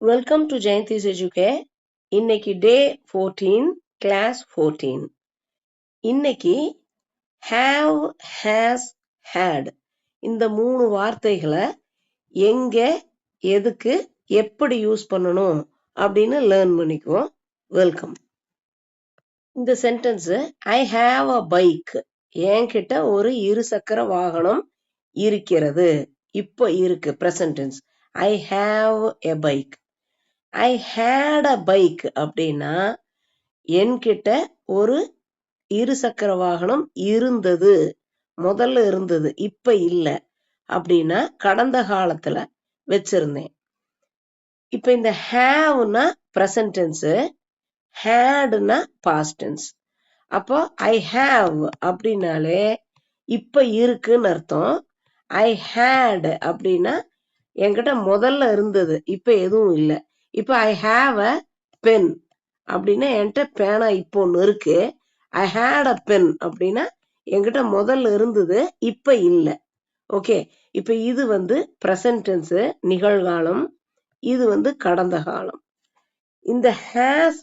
Welcome to Jayanthi's எஜுகே. இன்னைக்கு டே 14, class 14. இன்னைக்கு have, has, had இந்த 3 வார்த்தைகளை எங்க, எதுக்கு, எப்படி யூஸ் பண்ணணும் அப்படின்னு லேர்ன் பண்ணிக்குவோம். வெல்கம். இந்த sentence I have a bike, என்கிட்ட ஒரு இருசக்கர வாகனம் இருக்கிறது. இப்போ இருக்கு present tense. I have a bike. I had a bike அப்படின்னா என்கிட்ட ஒரு இருசக்கர வாகனம் இருந்தது, முதல்ல இருந்தது, இப்ப இல்ல அப்படின்னா கடந்த காலத்துல வச்சிருந்தேன். இப்ப இந்த ஹேவ்னா பிரசன்ட் டென்ஸ், ஹேட்னா பாஸ்ட் டென்ஸ். அப்போ ஐ ஹேவ் அப்படின்னாலே இப்ப இருக்குன்னு அர்த்தம். ஐ ஹேட் அப்படின்னா என்கிட்ட முதல்ல இருந்தது, இப்ப எதுவும் இல்லை. இப்ப ஐ ஹாவ் அ பென் அப்படின்னா என்கிட்ட பேனா இப்போ ஒன்று இருக்கு. ஐ ஹேட் அ பென் அப்படின்னா என்கிட்ட முதல்ல இருந்தது, இப்ப இல்லை. ஓகே, இப்ப இது பிரசன்ட் டென்ஸ், நிகழ்காலம். இது கடந்த காலம். இந்த ஹேஸ்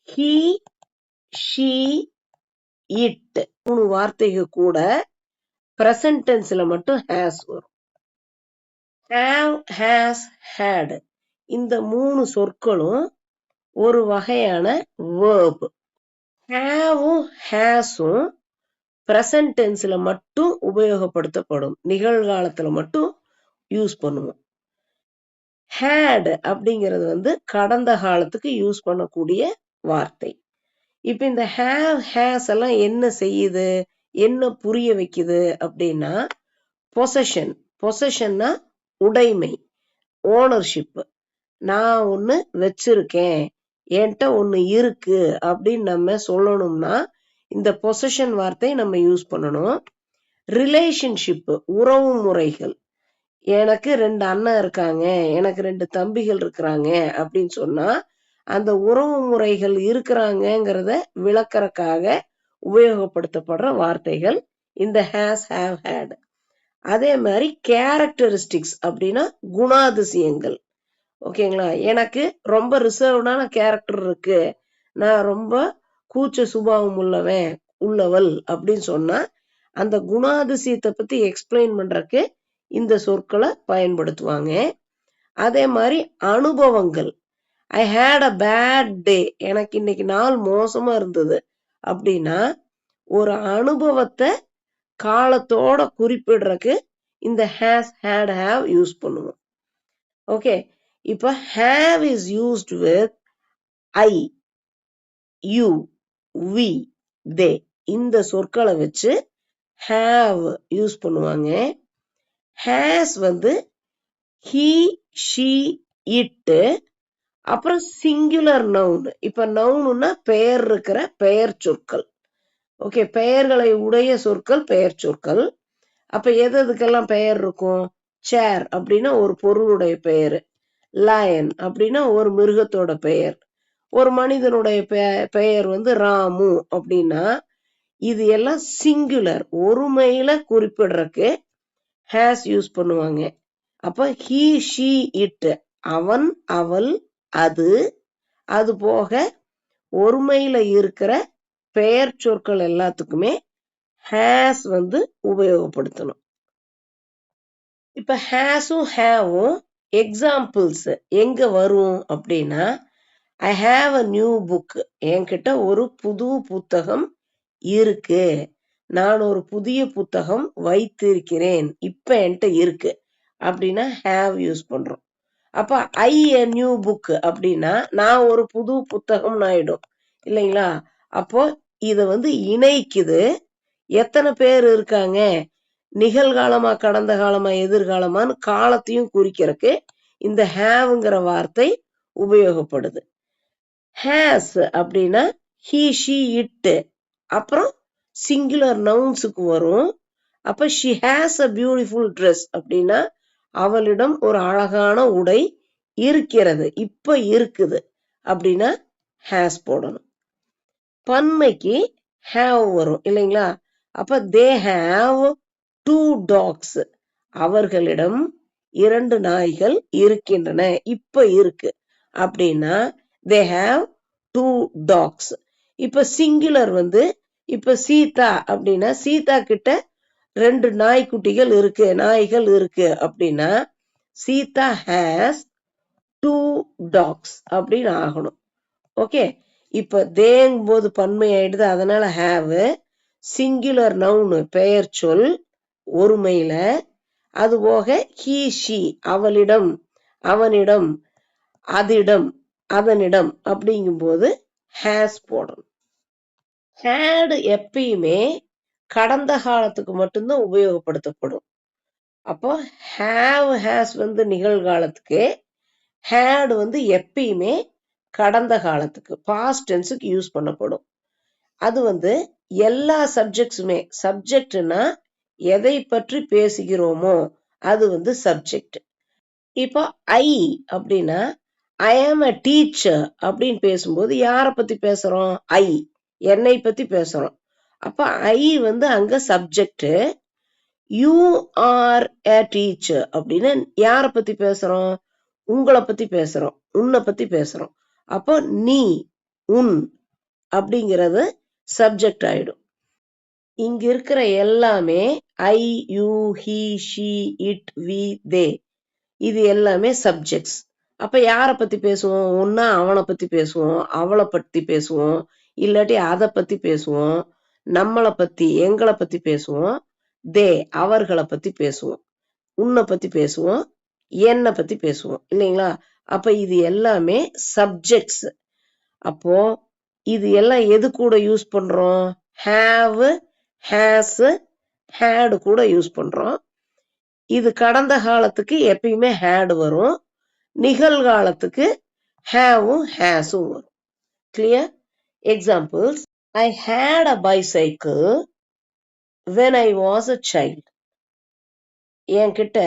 ஹி, ஷி, இட் 3 வார்த்தைகள் கூட பிரசன்ட் டென்ஸ்ல மட்டும் ஹேஸ் வரும். have, has, had இந்த 3 சொற்களும் ஒரு வகையான verb. haveம் hasம் பிரசன்ட் டென்ஸ்ல மட்டும் உபயோகப்படுத்தப்படும், நிகழ்காலத்துல மட்டும் யூஸ் பண்ணுவோம். had அப்படிங்கிறது கடந்த காலத்துக்கு யூஸ் பண்ணக்கூடிய வார்த்தை. இப்ப இந்த have, has எல்லாம் என்ன செய்யுது, என்ன புரிய வைக்குது அப்படின்னா பொசஷன். பொசஷன்னா உடைமை, ஓனர்ஷிப். நான் ஒண்ணு வச்சிருக்கேன், என்கிட்ட ஒண்ணு இருக்கு அப்படின்னு நம்ம சொல்லணும்னா இந்த பொசஷன் வார்த்தை நம்ம யூஸ் பண்ணணும். ரிலேஷன்ஷிப், உறவு முறைகள். எனக்கு 2 அண்ணன் இருக்காங்க, எனக்கு 2 தம்பிகள் இருக்கிறாங்க அப்படின்னு சொன்னா அந்த உறவு முறைகள் இருக்கிறாங்கிறத விளக்கறக்காக உபயோகப்படுத்தப்படுற வார்த்தைகள் இந்த has, have, had. அதே மாதிரி கேரக்டரிஸ்டிக்ஸ் அப்படின்னா குணாதிசயங்கள். ஓகேங்களா, எனக்கு ரொம்ப ரிசர்வ்டான கேரக்டர் இருக்கு, நான் ரொம்ப கூச்ச சுபாவம் உள்ளவள் அப்படின்னு சொன்னா அந்த குணாதிசயத்தை பத்தி எக்ஸ்பிளைன் பண்றதுக்கு இந்த சொற்களை பயன்படுத்துவாங்க. அதே மாதிரி அனுபவங்கள். ஐ ஹேட் அ பேட் டே, எனக்கு இன்னைக்கு நாள் மோசமா இருந்தது அப்படின்னா ஒரு அனுபவத்தை காலத்தோட குறிப்பிடுறதுக்கு இந்த has, had, have யூஸ் பண்ணுவோம். ஓகே, இப்ப have is used with I, you, we, they இந்த சொற்களை வச்சு have யூஸ் பண்ணுவாங்க. has he, she, it. அப்புறம் சிங்குலர் நவுன். இப்ப நவுன்னா பெயர் இருக்கிற பெயர் சொற்கள். ஓகே, பெயர்களை உடைய சொற்கள் பெயர் சொற்கள். அப்ப எதுக்கெல்லாம் பெயர் இருக்கும்? சேர் அப்படின்னா ஒரு பொருளுடைய பெயர், லயன் அப்படின்னா ஒரு மிருகத்தோட பெயர், ஒரு மனிதனுடைய பெயர் ராமு அப்படின்னா இது எல்லாம் சிங்குலர், ஒருமையில குறிப்பிடுறதுக்கு ஹேஸ் யூஸ் பண்ணுவாங்க. அப்ப he, she, it அவன், அவள், அது. அது போக ஒருமையில இருக்கிற பெயர் சொற்கள் எல்லாத்துக்குமே has உபயோகப்படுத்தணும். இப்ப ஹேஸும் ஹேவும் எக்ஸாம்பிள்ஸ் எங்க வரும் அப்படின்னா ஐ ஹாவ் அ நியூ புக், என்கிட்ட ஒரு புது புத்தகம் இருக்கு, நான் ஒரு புதிய புத்தகம் வைத்திருக்கிறேன், இப்ப என்கிட்ட இருக்கு அப்படின்னா ஹாவ் யூஸ் பண்றோம். அப்ப ஐ எ நியூ புக் அப்படின்னா நான் ஒரு புது புத்தகம் ஆயிடும் இல்லைங்களா. அப்போ இத இணைக்குது. எத்தனை பேர் இருக்காங்க, நிகழ்காலமா கடந்த காலமா எதிர்காலமான்னு காலத்தையும் குறிக்கிறதுக்கு இந்த ஹேவ்ங்கிற வார்த்தை உபயோகப்படுது. ஹேஸ் அப்படின்னா he, she, it அப்புறம் சிங்குலர் நவுன்ஸுக்கு வரும். அப்ப she has a beautiful dress அப்படின்னா அவளிடம் ஒரு அழகான உடை இருக்கிறது, இப்ப இருக்குது அப்படின்னா ஹேஸ் போடணும். பன்மைக்கு have வரும் இல்லைங்களா. அப்ப they have 2 dogs, அவர்களிடம் 2 நாய்கள் இருக்கின்றன. இப்ப இருக்கு அப்படின்னா they have 2 dogs. இப்ப சிங்குலர் வந்து இப்ப சீதா அப்படின்னா சீதா கிட்ட 2 நாய்க்குட்டிகள் இருக்கு, நாய்கள் இருக்கு அப்படின்னா சீதா has 2 dogs அப்படின்னு ஆகணும். ஓகே, இப்ப தேங்கும் போது பன்மை ஆயிடுது, அதனால have. சிங்குலர் நவுன் பெயர் சொல் ஒருமையில, அது போக he she அவளிடம் அவனிடம் அதிடம் அதனிடம் அப்படிங்கும்போது has போடணும். had எப்பயுமே கடந்த காலத்துக்கு மட்டும்தான் உபயோகப்படுத்தப்படும். அப்போ have has வந்து நிகழ்காலத்துக்கு, had வந்து எப்பயுமே கடந்த காலத்துக்கு பாஸ்ட் டென்ஸுக்கு யூஸ் பண்ணப்படும். அது வந்து எல்லா சப்ஜெக்ட்ஸுமே, சப்ஜெக்ட்னா எதை பற்றி பேசுகிறோமோ அது வந்து சப்ஜெக்ட். இப்போ ஐ அப்படின்னா ஐ ஆம் அ டீச்சர் அப்படின்னு பேசும்போது யாரை பத்தி பேசுறோம்? ஐ, என்னை பத்தி பேசுறோம். அப்ப ஐ வந்து அங்க subject. You are a teacher அப்படின்னு யாரை பத்தி பேசுறோம்? உங்களை பத்தி பேசுறோம், உன்னை பத்தி பேசுறோம். அப்போ நீ, உன் அப்படிங்கிறது சப்ஜெக்ட் ஆயிடும். இங்க இருக்கிற எல்லாமே I, you, he, she, it, we, they, இது எல்லாமே சப்ஜெக்ட்ஸ். அப்ப யாரை பத்தி பேசுவோம்? ஒன்னா அவனை பத்தி பேசுவோம், அவளை பத்தி பேசுவோம், இல்லாட்டி அதை பத்தி பேசுவோம், நம்மளை பத்தி எங்களை பத்தி பேசுவோம், தே அவர்களை பத்தி பேசுவோம், உன்னை பத்தி பேசுவோம், என்னை பத்தி பேசுவோம், இல்லைங்களா? அப்ப இது எல்லாமே சப்ஜெக்ட்ஸ். அப்போ இது எல்லாம் எது கூட யூஸ் பண்றோம்? have, has, had கூட யூஸ் பண்றோம். இது கடந்த காலத்துக்கு எப்பயுமே had வரும், நிகழ்காலத்துக்கு haveம் hasம் வரும். Clear? Examples: I had a bicycle when I was a child. என்கிட்ட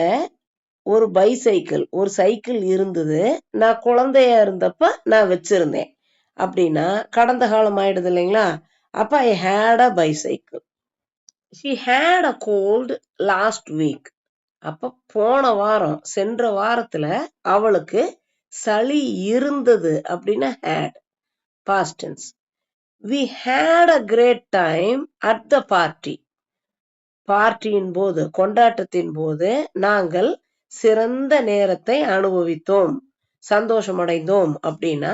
ஒரு பைசைக்கிள், ஒரு சைக்கிள் இருந்தது, நான் குழந்தையா இருந்தப்ப நான் வச்சிருந்தேன் அப்படின்னா கடந்த காலம் ஆயிடுது இல்லைங்களா? அப்ப I had a bicycle. She had a cold last week. அப்ப போன வாரம், சென்ற வாரத்துல அவளுக்கு சளி இருந்தது அப்படின்னா had, past tense. We had a great time at the party. பார்ட்டியின் போது, கொண்டாட்டத்தின் போது நாங்கள் சிறந்த நேரத்தை அனுபவித்தோம், சந்தோஷமடைந்தோம் அப்படின்னா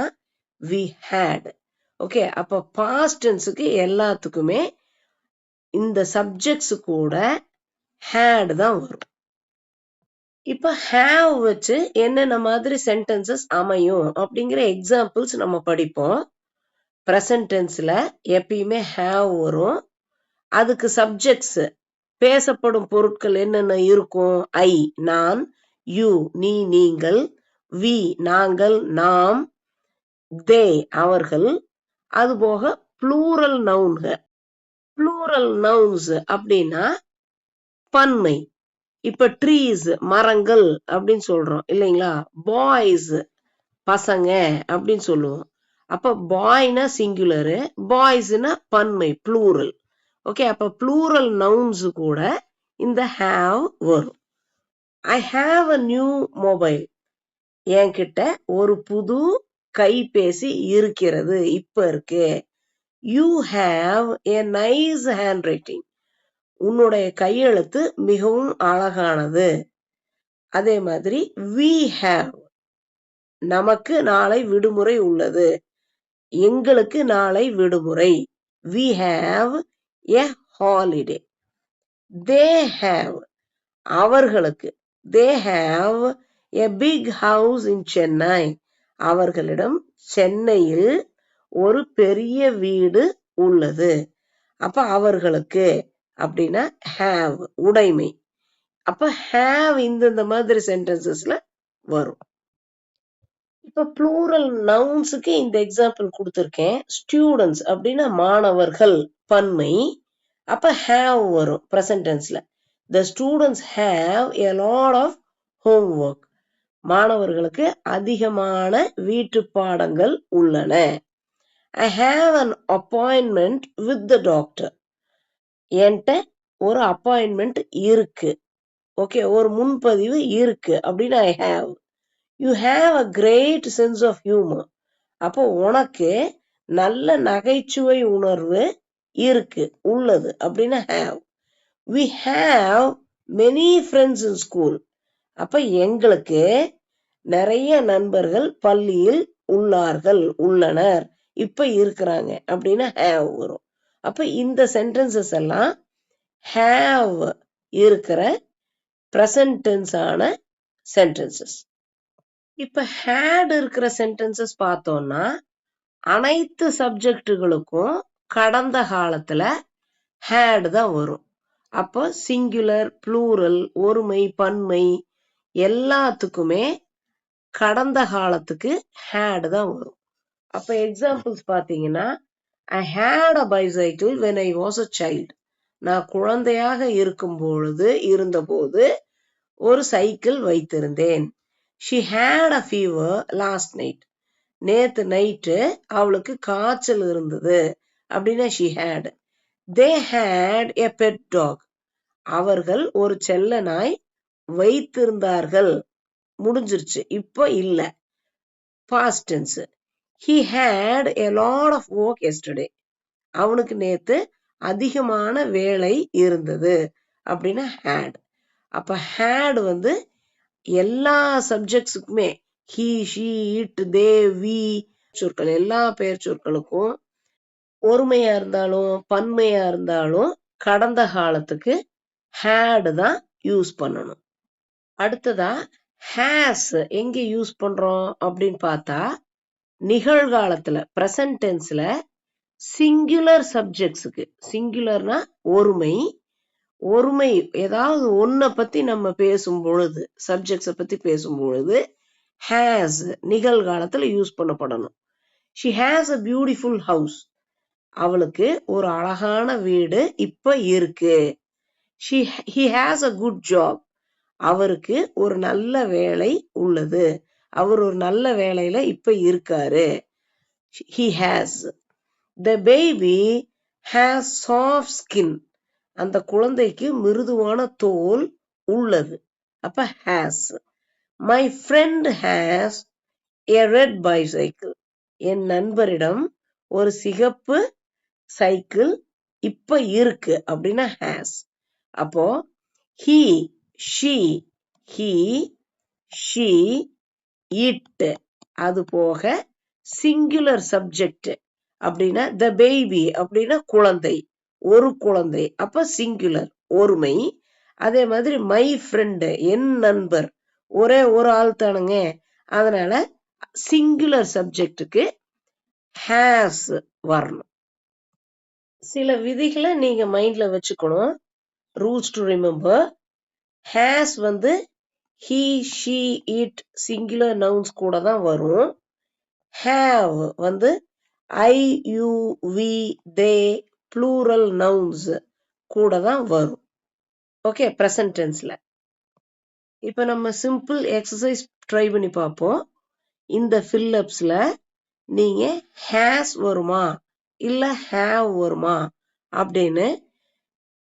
we had. ஓகே, அப்ப பாஸ்ட் டென்ஸுக்கு எல்லாத்துக்குமே இந்த சப்ஜெக்ட்ஸ் கூட had தான் வரும். இப்ப have வச்சு என்னென்ன மாதிரி சென்டென்சஸ் அமையும் அப்படிங்கிற எக்ஸாம்பிள்ஸ் நம்ம படிப்போம். பிரசன்ட் டென்ஸ்ல எப்பயுமே have வரும். அதுக்கு சப்ஜெக்ட்ஸ், பேசப்படும் பொருட்கள் என்னென்ன இருக்கும்? ஐ நான், யூ நீ நீங்கள், வி நாங்கள் நாம், தே அவர்கள், அதுபோக ப்ளூரல் நவுன்கள். ப்ளூரல் நவுன்ஸ் அப்படின்னா பன்மை. இப்ப ட்ரீஸ் மரங்கள் அப்படின்னு சொல்றோம் இல்லைங்களா? பாய்ஸ் பசங்க அப்படின்னு சொல்லுவோம். அப்ப பாய்னா சிங்குலரு, பாய்ஸ்னா பன்மை ப்ளூரல். ஓகே, அப்ப ப்ளூரல் நவுன்ஸ் கூட இந்த have வரும். I have a new mobile. என்கிட்ட ஒரு புது கைபேசி இருக்கிறது, இப்ப இருக்கு. You have a nice handwriting. உன்னுடைய கையெழுத்து மிகவும் அழகானது. அதே மாதிரி we have, நமக்கு நாளை விடுமுறை உள்ளது, எங்களுக்கு நாளை விடுமுறை. We have a holiday. They have, அவர்களுக்கு, they have a big house in Chennai. அவர்களிடம் சென்னையில் ஒரு பெரிய வீடு உள்ளது. அப்ப அவர்களுக்கு அப்படின்னா have உடைமை. அப்ப have இந்த மாதிரி சென்டென்சஸ்ல வரும். இப்ப ப்ளூரல் நவுன்ஸுக்கு இந்த எக்ஸாம்பிள் கொடுத்திருக்கேன். ஸ்டூடெண்ட்ஸ் அப்படின்னா மாணவர்கள் பன்மை. அப்ப have வரும் present டென்ஸ்ல. The students have a lot of homework. மாணவர்களுக்கு அதிகமான வீட்டு பாடங்கள் உள்ளன. I have an appointment with the doctor. என்கிட்ட ஒரு அப்பாயின்மெண்ட் இருக்கு. ஓகே, ஒரு முன்பதிவு இருக்கு அப்படின்னு I have. You have a great sense of humour. அப்போ உனக்கு நல்ல நகைச்சுவை உணர்வு இருக்கு, உள்ளது அப்படின்னு have. We have many friends in school. அப்ப எங்களுக்கு நிறைய நண்பர்கள் பள்ளியில் உள்ளனர், இப்ப இருக்கிறாங்க அப்படின்னு ஹேவ் வரும். அப்ப இந்த சென்டென்சஸ் எல்லாம் ஹேவ் இருக்கிற பிரசன்ட் டென்ஸ் ஆன சென்டென்சஸ். இப்ப ஹேட் இருக்கிற சென்டென்சஸ் பார்த்தோம்னா அனைத்து சப்ஜெக்டுகளுக்கும் கடந்த காலத்துல ஹேட் தான் வரும். அப்போ சிங்குலர், ப்ளூரல், ஒருமை, பன்மை எல்லாத்துக்குமே கடந்த காலத்துக்கு ஹேட் தான் வரும். அப்ப எக்ஸாம்பிள்ஸ் பாத்தீங்கன்னா, I had a bicycle when I was a child. நான் குழந்தையாக இருந்தபோது ஒரு சைக்கிள் வைத்திருந்தேன். She had a fever last night. நேத்து நைட்டு அவளுக்கு காய்ச்சல் இருந்தது அப்படின்னா she had. They had a pet dog. அவர்கள் ஒரு செல்ல நாய் வைத்திருந்தார்கள், முடிஞ்சிருச்சு, இப்போ இல்ல, past tense. He had a lot of work yesterday. அவனுக்கு நேத்து அதிகமான வேலை இருந்தது அப்படின்னா had. அப்ப had வந்து எல்லா சப்ஜெக்ட்ஸுக்குமே he, she, it, they, we சொற்கள், எல்லா பெயர் சொற்களுக்கும் ஒருமையா இருந்தாலும் பன்மையா இருந்தாலும் கடந்த காலத்துக்கு had தான் யூஸ் பண்ணணும். அடுத்ததா has எங்க யூஸ் பண்றோம் அப்படின்னு பார்த்தா, நிகழ்காலத்துல பிரசன்ட் டென்ஸ்ல சிங்குலர் சப்ஜெக்ட்ஸுக்கு, சிங்குலர்னா ஒருமை, ஒருமை ஏதாவது ஒன்ன பத்தி நம்ம பேசும் பொழுது, சப்ஜெக்ட்ஸ பத்தி பேசும் பொழுது has நிகழ்காலத்துல யூஸ் பண்ணப்படணும். she has a beautiful house. அவளுக்கு ஒரு அழகான வீடு இப்ப இருக்கு. he has a good job. அவருக்கு ஒரு நல்ல வேலை உள்ளது, அவர் ஒரு நல்ல வேலையில இப்ப இருக்காரு. he has. the baby has soft skin. அந்த குழந்தைக்கு மிருதுவான தோல் உள்ளது, அப்ப has. my friend has a red bicycle. என் நண்பரிடம் ஒரு சிகப்பு சைக்கிள் இப்ப இருக்கு அப்படின்னா has. அப்போ he, she, it, அது போக சிங்குலர் சப்ஜெக்ட் அப்படின்னா the baby அப்படின்னா குழந்தை, ஒரு குழந்தை, அப்ப சிங்குலர் ஒருமை. அதே மாதிரி my friend என் நண்பர், ஒரே ஒரு ஆள் தானுங்க, அதனால சிங்குலர் சப்ஜெக்டுக்கு has வரணும். சில விதிகளை நீங்க மைண்ட்ல வச்சுக்கணும். Rules to remember. has வந்து he, she, it singular nouns கூட தான் வரும். have வந்து I, you, we, they plural nouns கூட தான் வரும். ஓகே, பிரசன்ட் டென்ஸ்ல. இப்ப நம்ம சிம்பிள் எக்ஸசைஸ் ட்ரை பண்ணி பார்ப்போம். இந்த ஃபில்லப்ஸ்ல நீங்க has வருமா இல்ல have வருமா அப்படின்னு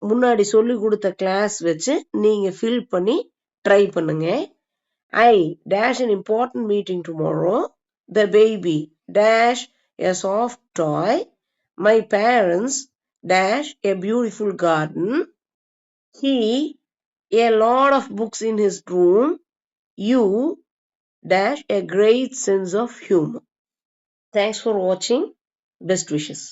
முன்னாடி சொல்லி கொடுத்த கிளாஸ் வச்சு நீங்க ஃபில் பண்ணி ட்ரை பண்ணுங்க. I dash an important meeting tomorrow. The baby dash a soft toy. My parents dash a beautiful garden. He a lot of books in his room. You dash a great sense of humor. Thanks for watching. Best wishes.